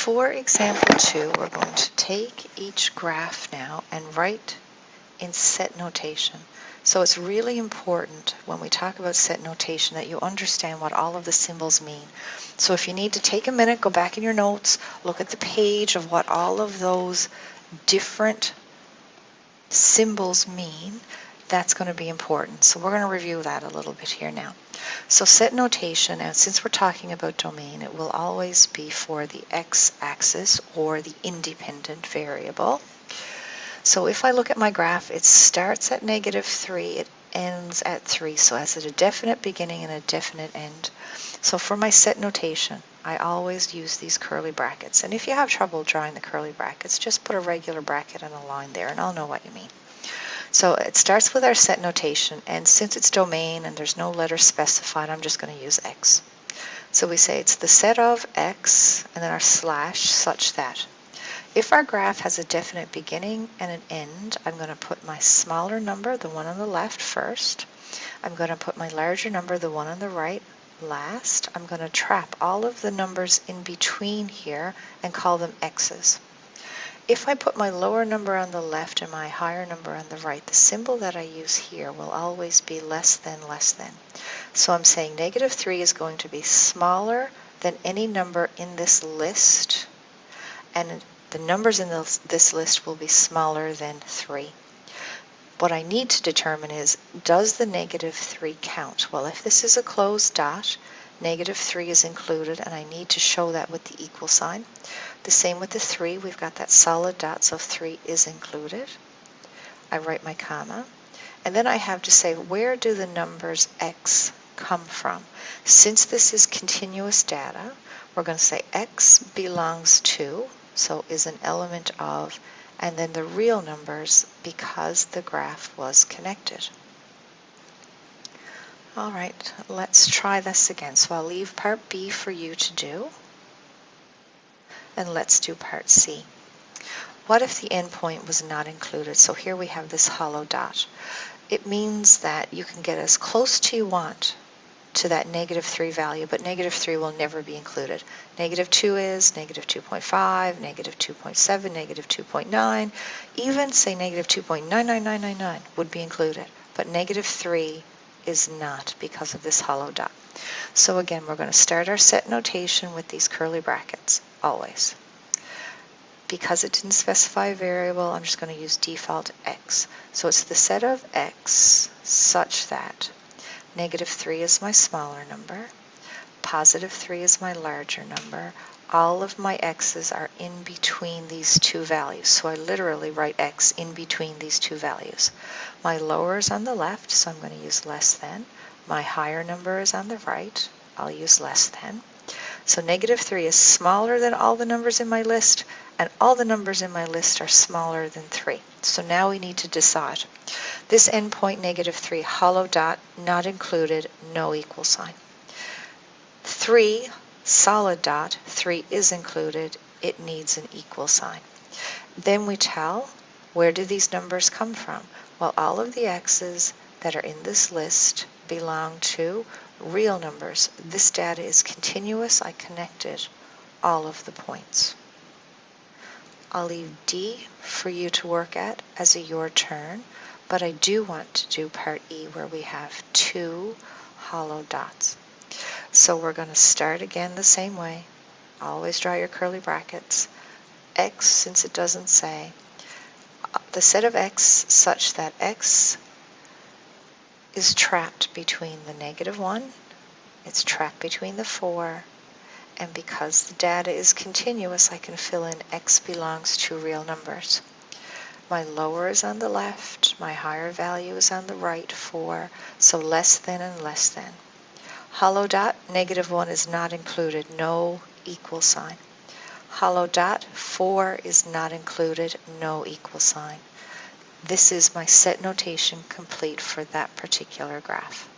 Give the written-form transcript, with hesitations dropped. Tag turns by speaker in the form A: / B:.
A: For example 2, we're going to take each graph now and write in set notation. So it's really important when we talk about set notation that you understand what all of the symbols mean. So if you need to take a minute, go back in your notes, look at the page of what all of those different symbols mean. That's going to be important. So we're going to review that a little bit here now. So set notation, and since we're talking about domain, it will always be for the x-axis or the independent variable. So if I look at my graph, it starts at -3, it ends at 3, so it has a definite beginning and a definite end. So for my set notation, I always use these curly brackets. And if you have trouble drawing the curly brackets, just put a regular bracket and a line there, and I'll know what you mean. So it starts with our set notation, and since it's domain and there's no letter specified, I'm just going to use x. So we say it's the set of x, and then our slash, such that. If our graph has a definite beginning and an end, I'm going to put my smaller number, the one on the left, first. I'm going to put my larger number, the one on the right, last. I'm going to trap all of the numbers in between here and call them x's. If I put my lower number on the left and my higher number on the right, the symbol that I use here will always be less than, less than. So I'm saying -3 is going to be smaller than any number in this list, and the numbers in this list will be smaller than 3. What I need to determine is, does the -3 count? Well, if this is a closed dot, -3 is included, and I need to show that with the equal sign. The same with the 3, we've got that solid dot, so 3 is included. I write my comma, and then I have to say, where do the numbers x come from? Since this is continuous data, we're going to say x belongs to, so is an element of, and then the real numbers because the graph was connected. All right, let's try this again. So I'll leave part B for you to do, and let's do part C. What if the endpoint was not included? So here we have this hollow dot. It means that you can get as close to you want to that -3 value, but -3 will never be included. -2 is, -2.5, -2.7, -2.9, even say -2.99999 would be included, but -3 is not because of this hollow dot. So again, we're going to start our set notation with these curly brackets, always. Because it didn't specify a variable, I'm just going to use default x. So it's the set of x such that -3 is my smaller number, +3 is my larger number. All of my x's are in between these two values, so I literally write x in between these two values. My lower is on the left, so I'm going to use less than. My higher number is on the right, I'll use less than. So -3 is smaller than all the numbers in my list, and all the numbers in my list are smaller than 3. So now we need to decide. This endpoint -3, hollow dot, not included, no equal sign. 3, solid dot, 3 is included, it needs an equal sign. Then we tell, where do these numbers come from? Well, all of the x's that are in this list belong to real numbers. This data is continuous. I connected all of the points. I'll leave D for you to work at as a your turn, but I do want to do part E where we have 2 hollow dots. So we're going to start again the same way. Always draw your curly brackets. X, since it doesn't say, the set of x such that x is trapped between the -1, it's trapped between the 4, and because the data is continuous, I can fill in x belongs to real numbers. My lower is on the left, my higher value is on the right, 4, so less than and less than. Hollow dot, -1 is not included, no equal sign. Hollow dot, 4 is not included, no equal sign. This is my set notation complete for that particular graph.